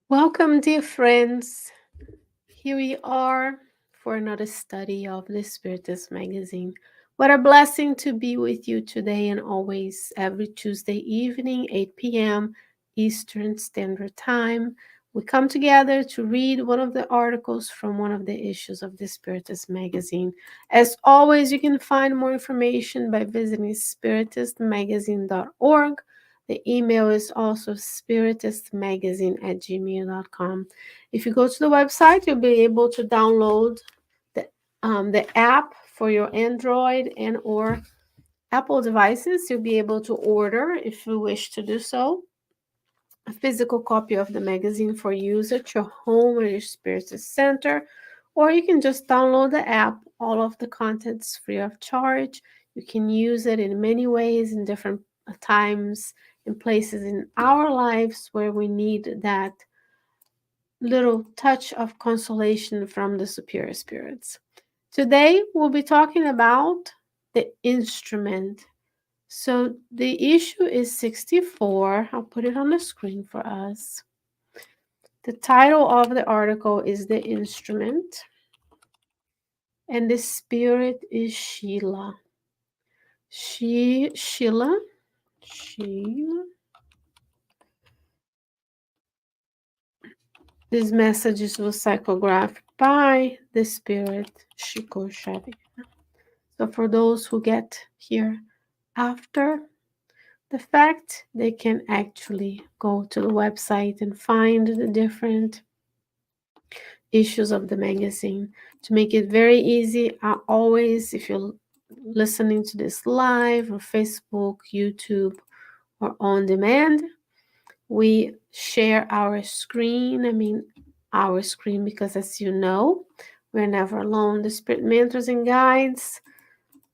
Welcome, dear friends. Here we are for another study of the Spiritist magazine. What a blessing to be with you today and always every Tuesday evening, 8 p.m. Eastern Standard Time. We come together to read one of the articles from one of the issues of the Spiritist magazine. As always, you can find more information by visiting spiritistmagazine.org. The email is also spiritistmagazine@gmail.com. If you go to the website, you'll be able to download the app for your Android and or Apple devices. You'll be able to order, if you wish to do so, a physical copy of the magazine for use at your home or your Spiritist center, or you can just download the app. All of the content's free of charge. You can use it in many ways in different times and places in our lives where we need that little touch of consolation from the superior spirits. Today, we'll be talking about the instrument. So the issue is 64. I'll put it on the screen for us. The title of the article is The Instrument, and the spirit is Scheila. Scheila. This message was psychographed by the spirit Xavier. So for those who get here after the fact, they can actually go to the website and find the different issues of the magazine. To make it very easy, I always, if you're listening to this live or Facebook, YouTube, or on demand, we share our screen. Our screen, because as you know, we're never alone. The spirit mentors and guides,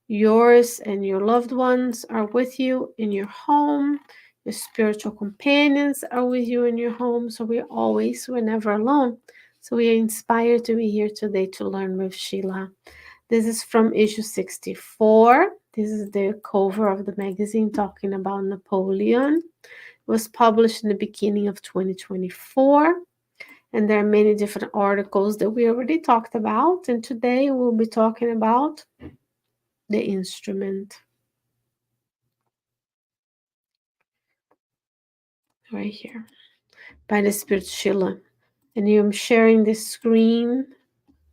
yours and your loved ones, are with you in your home. Your spiritual companions are with you in your home. So we're never alone. So we are inspired to be here today to learn with Scheila. This is from issue 64. This is the cover of the magazine talking about Napoleon. It was published in the beginning of 2024. And there are many different articles that we already talked about. And today we'll be talking about the instrument. Right here. By the Spirit Scheila. And I'm sharing this screen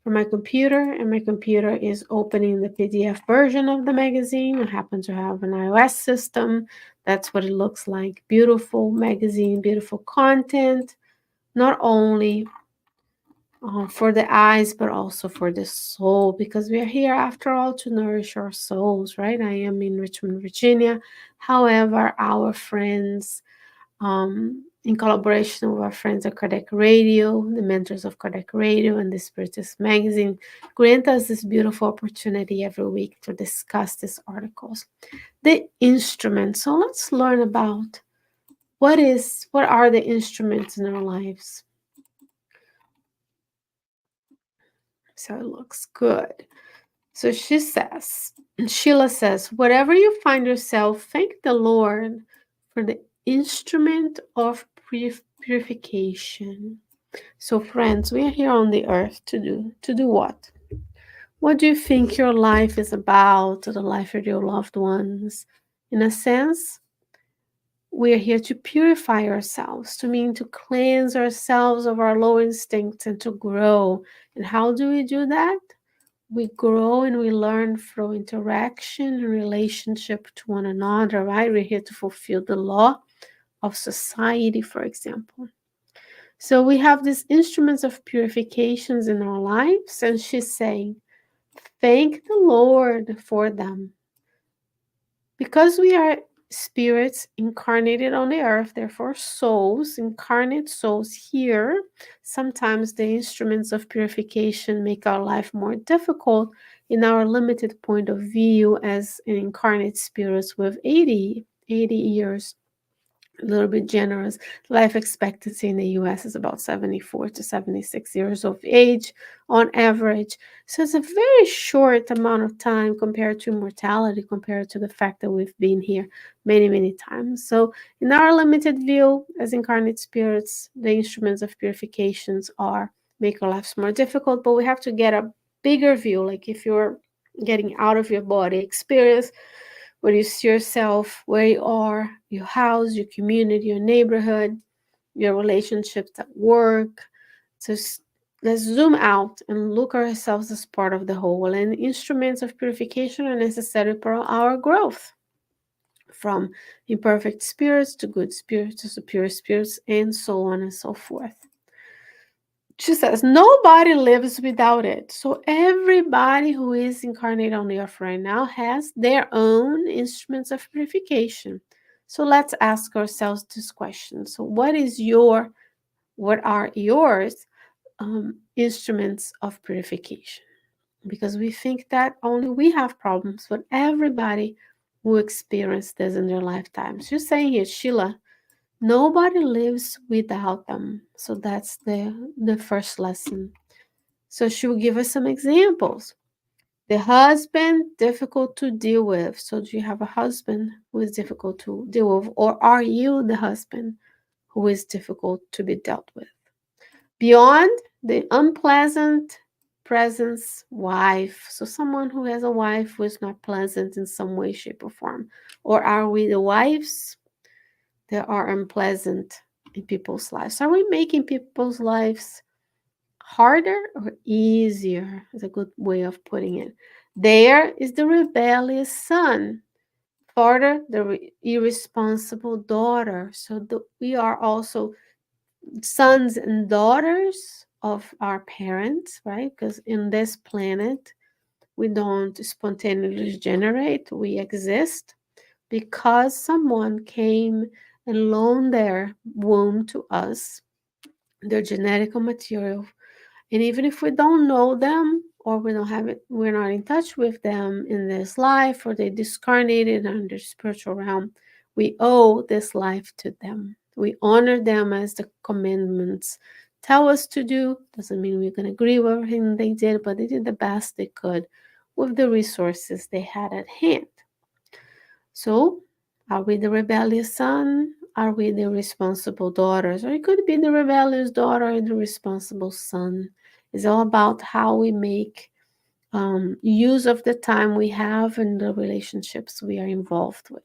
from my computer. And my computer is opening the PDF version of the magazine. I happen to have an iOS system. That's what it looks like. Beautiful magazine, beautiful content. Not only for the eyes, but also for the soul, because we are here after all to nourish our souls, right? I am in Richmond, Virginia. However, our friends, in collaboration with our friends at Kardec Radio, the mentors of Kardec Radio and the Spiritist Magazine, grant us this beautiful opportunity every week to discuss these articles. The instrument. So let's learn about what are the instruments in our lives. So it looks good. So Scheila says, whatever you find yourself, thank the Lord for the instrument of purification. So friends, we are here on the earth to do what? What do you think your life is about, or the life of your loved ones? In a sense, we are here to purify ourselves, to cleanse ourselves of our low instincts and to grow. And how do we do that? We grow and we learn through interaction and relationship to one another, right? We're here to fulfill the law of society, for example. So we have these instruments of purifications in our lives, and she's saying, thank the Lord for them. Because we are spirits incarnated on the earth, therefore souls, incarnate souls here, sometimes the instruments of purification make our life more difficult in our limited point of view as an incarnate spirits with 80 years a little bit generous. Life expectancy in the US is about 74 to 76 years of age on average. So it's a very short amount of time compared to mortality, compared to the fact that we've been here many, many times. So, in our limited view as incarnate spirits, the instruments of purifications are make our lives more difficult, but we have to get a bigger view. Like if you're getting out of your body experience, where you see yourself, where you are, your house, your community, your neighborhood, your relationships at work. So let's zoom out and look at ourselves as part of the whole. And instruments of purification are necessary for our growth, from imperfect spirits to good spirits to superior spirits, and so on and so forth. She says, nobody lives without it. So everybody who is incarnate on the earth right now has their own instruments of purification. So let's ask ourselves this question. So what are yours instruments of purification? Because we think that only we have problems, but everybody will experience this in their lifetimes. You're saying here, Scheila, nobody lives without them. So that's the first lesson. So she will give us some examples. The husband, difficult to deal with. So do you have a husband who is difficult to deal with? Or are you the husband who is difficult to be dealt with? Beyond the unpleasant presence, wife. So someone who has a wife who is not pleasant in some way, shape, or form. Or are we the wives that are unpleasant in people's lives? Are we making people's lives harder or easier? Is a good way of putting it. There is the rebellious son. Further, the irresponsible daughter. So we are also sons and daughters of our parents, right? Because in this planet, we don't spontaneously generate, we exist because someone came and loaned their womb to us, their genetic material. And even if we don't know them, or we don't have it, we're not in touch with them in this life, or they discarnated on the spiritual realm, we owe this life to them. We honor them as the commandments tell us to do. Doesn't mean we're going to agree with everything they did, but they did the best they could with the resources they had at hand. So, are we the rebellious son? Are we the responsible daughters? Or it could be the rebellious daughter and the responsible son. It's all about how we make use of the time we have and the relationships we are involved with.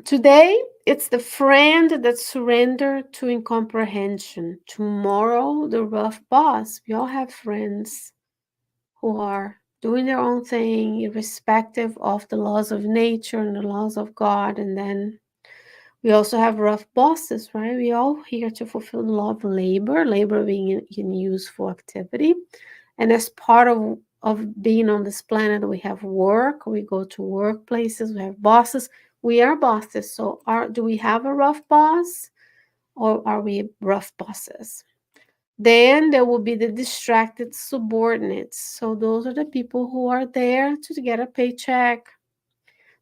Today, it's the friend that surrendered to incomprehension. Tomorrow, the rough boss. We all have friends who are doing their own thing, irrespective of the laws of nature and the laws of God. And then we also have rough bosses, right? We all here to fulfill the law of labor, labor being in useful activity. And as part of being on this planet, we have work, we go to workplaces, we have bosses. We are bosses. So do we have a rough boss, or are we rough bosses? Then there will be the distracted subordinates. So those are the people who are there to get a paycheck.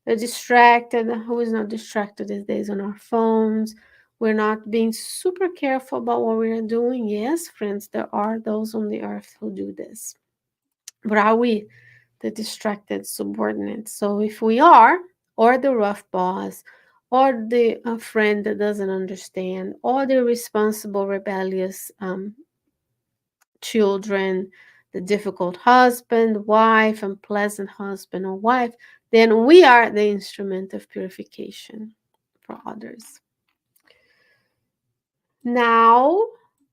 They're distracted. Who is not distracted these days on our phones? We're not being super careful about what we are doing. Yes, friends, there are those on the earth who do this. But are we the distracted subordinates? So if we are, or the rough boss, or the friend that doesn't understand, or the responsible, rebellious children, the difficult husband, wife, unpleasant husband or wife, then we are the instrument of purification for others. Now,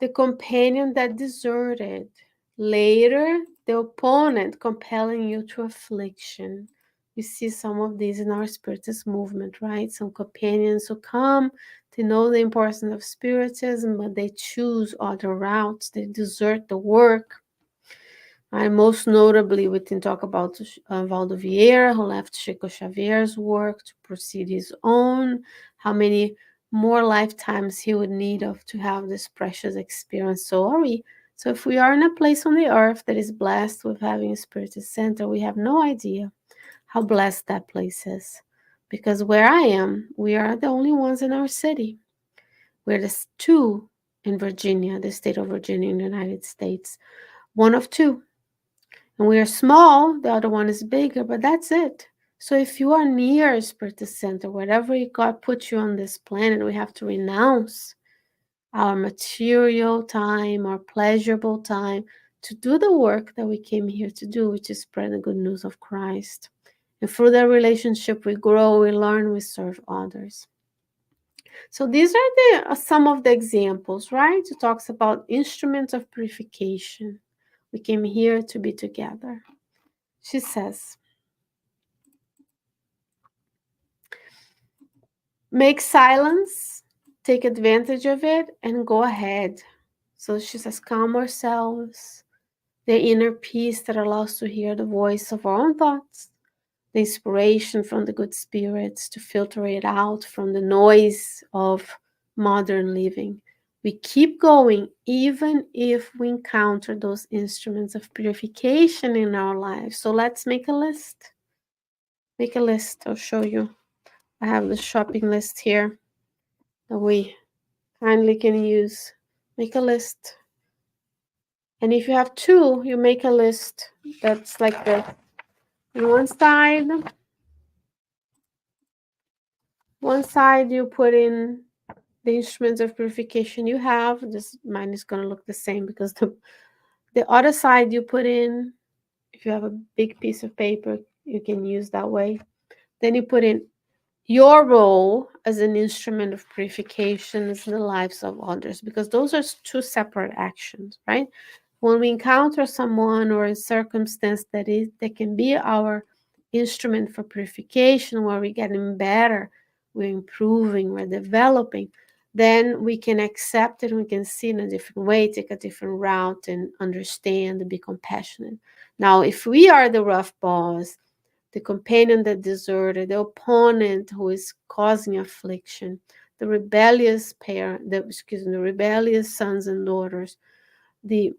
the companion that deserted, later, the opponent compelling you to affliction. We see some of these in our Spiritist movement, right? Some companions who come to know the importance of Spiritism, but they choose other routes, they desert the work. And most notably, we can talk about Valdo Vieira, who left Chico Xavier's work to proceed his own. How many more lifetimes he would need of to have this precious experience. So are we. So if we are in a place on the earth that is blessed with having a Spiritist center, we have no idea how blessed that place is. Because where I am, we are the only ones in our city. We're the two in Virginia, the state of Virginia in the United States. One of two. And we are small, the other one is bigger, but that's it. So if you are near a Spiritist center, whatever God put you on this planet, we have to renounce our material time, our pleasurable time, to do the work that we came here to do, which is spread the good news of Christ. And through that relationship, we grow, we learn, we serve others. So these are some of the examples, right? It talks about instruments of purification. We came here to be together. She says, make silence, take advantage of it, and go ahead. So she says, calm ourselves, the inner peace that allows us to hear the voice of our own thoughts, the inspiration from the good spirits to filter it out from the noise of modern living. We keep going even if we encounter those instruments of purification in our lives. So let's make a list. Make a list. I'll show you. I have the shopping list here that we kindly can use. Make a list. And if you have two, you make a list that's like this. On one side you put in the instruments of purification you have. This mine is going to look the same because the other side you put in, if you have a big piece of paper, you can use that way. Then you put in your role as an instrument of purification in the lives of others, because those are two separate actions, right? When we encounter someone or a circumstance that can be our instrument for purification, where we're getting better, we're improving, we're developing, then we can accept it, we can see in a different way, take a different route, and understand and be compassionate. Now, if we are the rough boss, the companion that deserted, the opponent who is causing affliction, the rebellious parent, the rebellious sons and daughters, the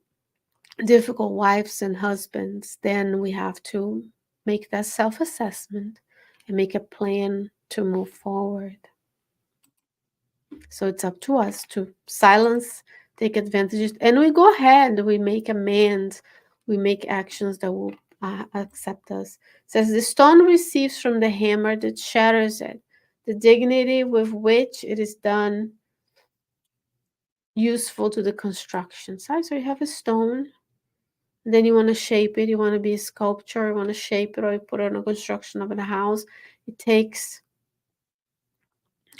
difficult wives and husbands, then we have to make that self-assessment and make a plan to move forward. So it's up to us to silence, take advantage, and we go ahead, we make amends, we make actions that will accept us. It says, the stone receives from the hammer that shatters it, the dignity with which it is done useful to the construction site. So you have a stone, and then you want to shape it, you want to be a sculptor, you want to shape it, or you put it on a construction of a house. It takes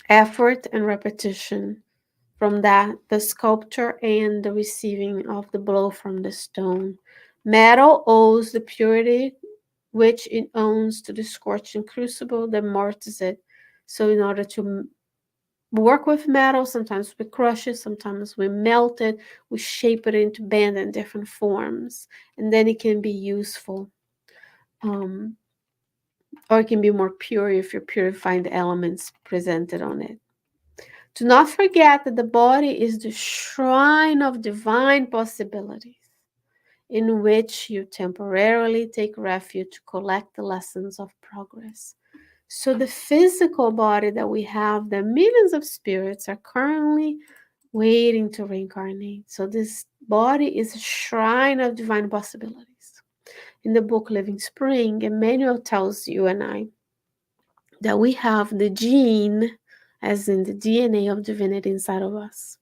effort and repetition from that, the sculpture and the receiving of the blow from the stone. Metal owes the purity which it owns to the scorching crucible that mortars it. So in order to work with metal, sometimes we crush it, sometimes we melt it, we shape it into band and different forms, and then it can be useful. Or it can be more pure if you're purifying the elements presented on it. Do not forget that the body is the shrine of divine possibilities in which you temporarily take refuge to collect the lessons of progress. So the physical body that we have, the millions of spirits are currently waiting to reincarnate. So this body is a shrine of divine possibilities. In the book Living Spring, Emmanuel tells you and I that we have the gene, as in the DNA of divinity inside of us,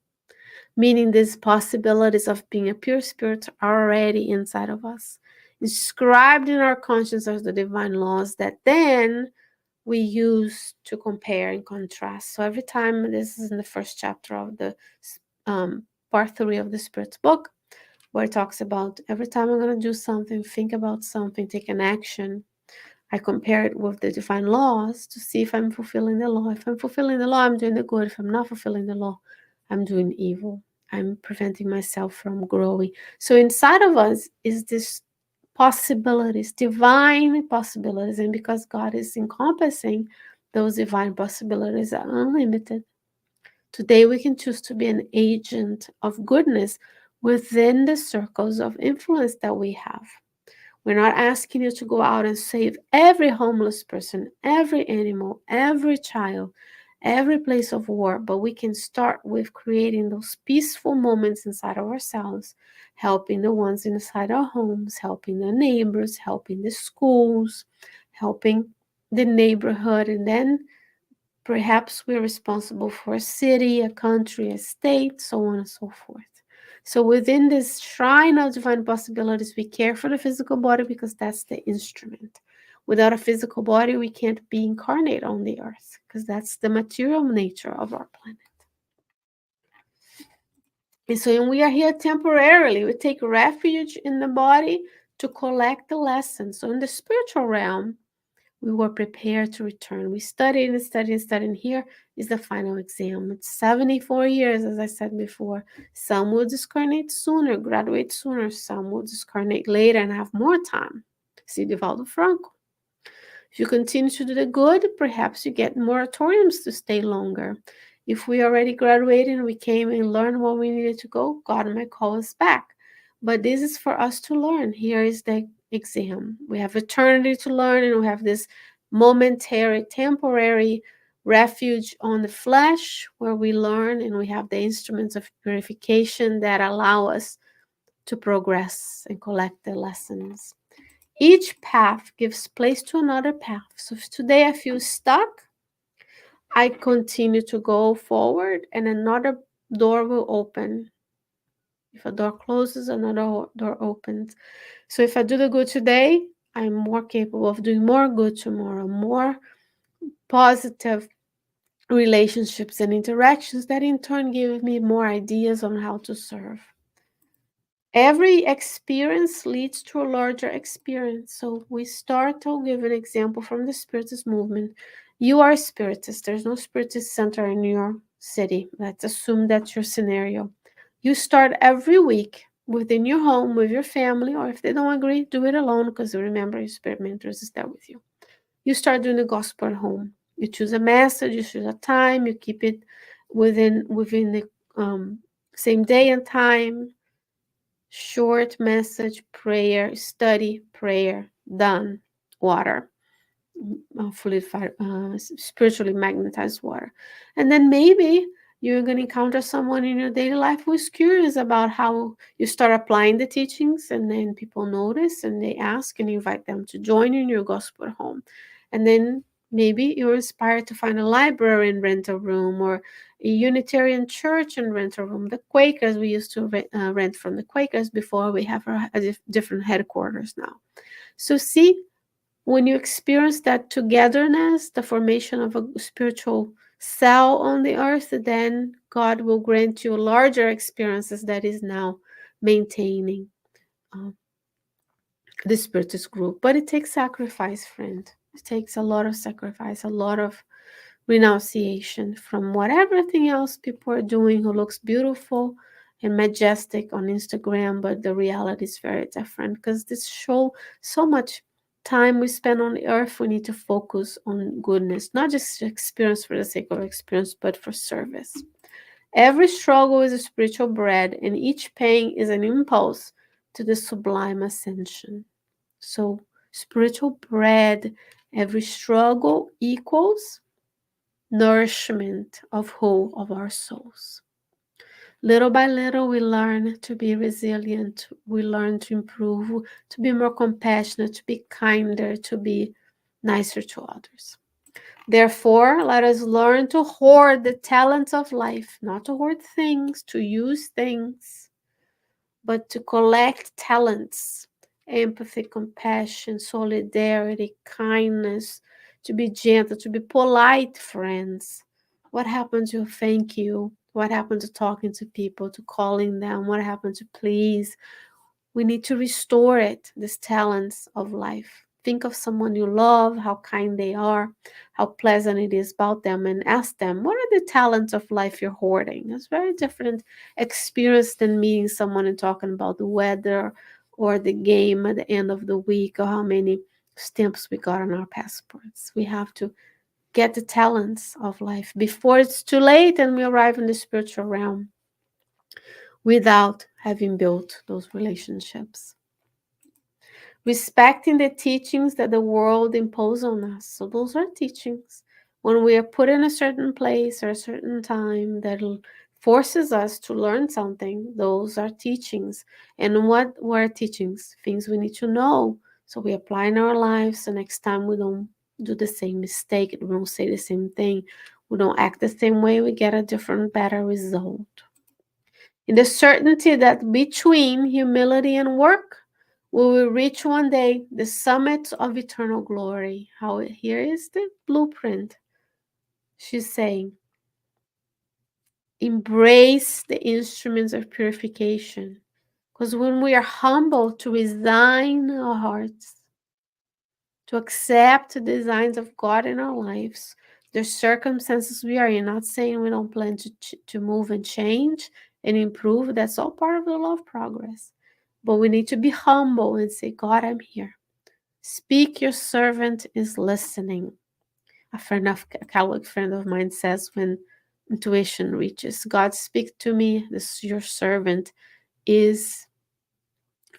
meaning these possibilities of being a pure spirit are already inside of us, inscribed in our conscience as the divine laws that then we use to compare and contrast. So every time, this is in the first chapter of the part 3 of the Spirit's book, where it talks about every time I'm going to do something, think about something, take an action, I compare it with the divine laws to see if I'm fulfilling the law. If I'm fulfilling the law, I'm doing the good. If I'm not fulfilling the law, I'm doing evil. I'm preventing myself from growing. So inside of us is this possibilities, divine possibilities. And because God is encompassing, those divine possibilities are unlimited. Today we can choose to be an agent of goodness within the circles of influence that we have. We're not asking you to go out and save every homeless person, every animal, every child, every place of war, but we can start with creating those peaceful moments inside of ourselves, helping the ones inside our homes, helping the neighbors, helping the schools, helping the neighborhood, and then perhaps we're responsible for a city, a country, a state, so on and so forth. So within this shrine of divine possibilities, we care for the physical body because that's the instrument. Without a physical body, we can't be incarnate on the earth because that's the material nature of our planet. And so when we are here temporarily, we take refuge in the body to collect the lessons. So in the spiritual realm, we were prepared to return. We studied and studied and studied. And here is the final exam. It's 74 years, as I said before. Some will discarnate sooner, graduate sooner. Some will discarnate later and have more time. See Divaldo Franco. If you continue to do the good, perhaps you get moratoriums to stay longer. If we already graduated and we came and learned what we needed to go, God might call us back. But this is for us to learn. Here is the exam. We have eternity to learn, and we have this momentary, temporary refuge on the flesh where we learn, and we have the instruments of purification that allow us to progress and collect the lessons. Each path gives place to another path. So if today I feel stuck, I continue to go forward and another door will open. If a door closes, another door opens. So if I do the good today, I'm more capable of doing more good tomorrow, more positive relationships and interactions that in turn give me more ideas on how to serve. Every experience leads to a larger experience. So we start, I'll give an example from the Spiritist movement. You are a Spiritist. There's no Spiritist center in your city. Let's assume that's your scenario. You start every week within your home with your family, or if they don't agree, do it alone because remember your Spirit mentors is there with you. You start doing the gospel at home. You choose a message, you choose a time, you keep it within the same day and time. Short message, prayer, study, prayer, done. Water, spiritually magnetized water. And then maybe you're going to encounter someone in your daily life who's curious about how you start applying the teachings, and then people notice and they ask and you invite them to join you in your gospel home. And then maybe you're inspired to find a library and rent a room, or a Unitarian church and rent a room. The Quakers, we used to rent from the Quakers before. We have a different headquarters now. So see, when you experience that togetherness, the formation of a spiritual cell on the earth, then God will grant you larger experiences that is now maintaining the Spiritist group. But it takes sacrifice, friend. It takes a lot of sacrifice, a lot of renunciation from what everything else people are doing who looks beautiful and majestic on Instagram, but the reality is very different because this show so much time we spend on the earth. We need to focus on goodness, not just experience for the sake of experience, but for service. Every struggle is a spiritual bread, and each pain is an impulse to the sublime ascension. So spiritual bread, every struggle equals nourishment of whole of our souls. Little by little, we learn to be resilient, we learn to improve, to be more compassionate, to be kinder, to be nicer to others. Therefore, let us learn to hoard the talents of life, not to hoard things, to use things, but to collect talents, empathy, compassion, solidarity, kindness, to be gentle, to be polite, friends. What happened to thank you? What happened to talking to people, to calling them? What happened to please? We need to restore it, these talents of life. Think of someone you love, how kind they are, how pleasant it is about them, and ask them, what are the talents of life you're hoarding? It's very different experience than meeting someone and talking about the weather or the game at the end of the week or how many stamps we got on our passports. We have to get the talents of life before it's too late and we arrive in the spiritual realm without having built those relationships. respecting the teachings that the world imposes on us. So those are teachings. When we are put in a certain place or a certain time that forces us to learn something, those are teachings. And what were teachings? Things we need to know. So we apply in our lives. So next time we don't do the same mistake, we don't say the same thing, we don't act the same way, we get a different, better result. In the certainty that between humility and work, we will reach one day the summit of eternal glory. How here is the blueprint. She's saying, embrace the instruments of purification. Because when we are humble to resign our hearts, to accept the designs of God in our lives, the circumstances we are in, not saying we don't plan to move and change and improve. That's all part of the law of progress. But we need to be humble and say, God, I'm here. Speak, your servant is listening. A Catholic friend of mine says when intuition reaches, God, speak to me. This your servant is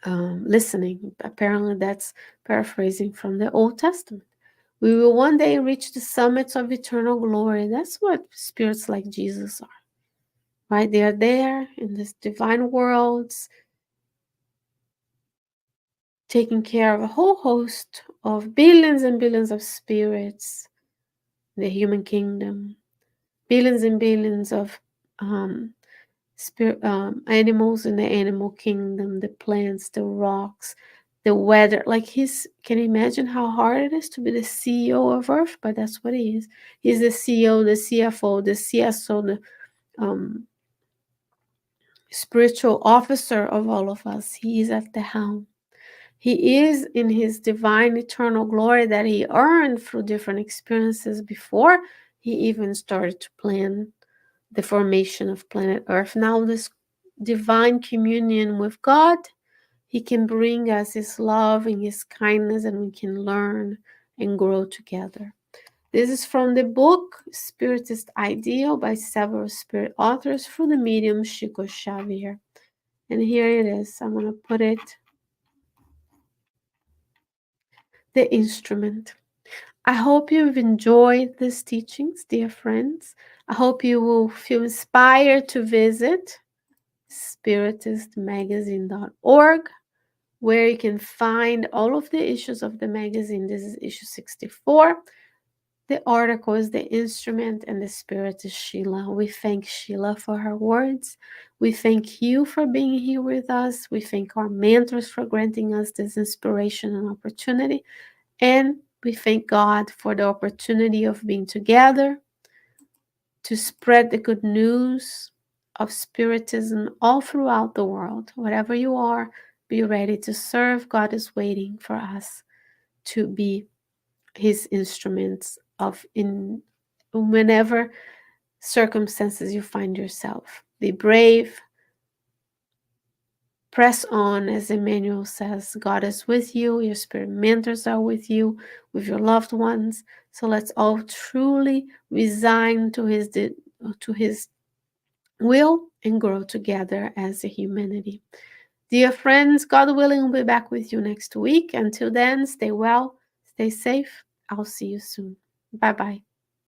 listening. Apparently, that's paraphrasing from the Old Testament. We will one day reach the summits of eternal glory. That's what spirits like Jesus are, right? They are there in this divine worlds, taking care of a whole host of billions and billions of spirits in the human kingdom, billions and billions of animals in the animal kingdom, the plants, the rocks, the weather. Like can you imagine how hard it is to be the CEO of Earth? But that's what he is. He's the CEO, the CFO, the CSO, the spiritual officer of all of us. He is at the helm. He is in his divine eternal glory that he earned through different experiences before he even started to plan the formation of planet Earth. Now, this divine communion with God, he can bring us his love and his kindness, and we can learn and grow together. This is from the book Spiritist Ideal by several spirit authors through the medium Xavier. And here it is. I'm going to put it, the instrument. I hope you've enjoyed these teachings, dear friends. I hope you will feel inspired to visit spiritistmagazine.org, where you can find all of the issues of the magazine. This is issue 64. The article is The Instrument, and the spirit is Scheila. We thank Scheila for her words. We thank you for being here with us. We thank our mentors for granting us this inspiration and opportunity. And we thank God for the opportunity of being together to spread the good news of Spiritism all throughout the world. Wherever you are, be ready to serve. God is waiting for us to be his instruments of in whenever circumstances you find yourself. Be brave. Press on, as Emmanuel says. God is with you. Your spirit mentors are with you, with your loved ones. So let's all truly resign to his will and grow together as a humanity. Dear friends, God willing, we'll be back with you next week. Until then, stay well, stay safe. I'll see you soon. Bye bye.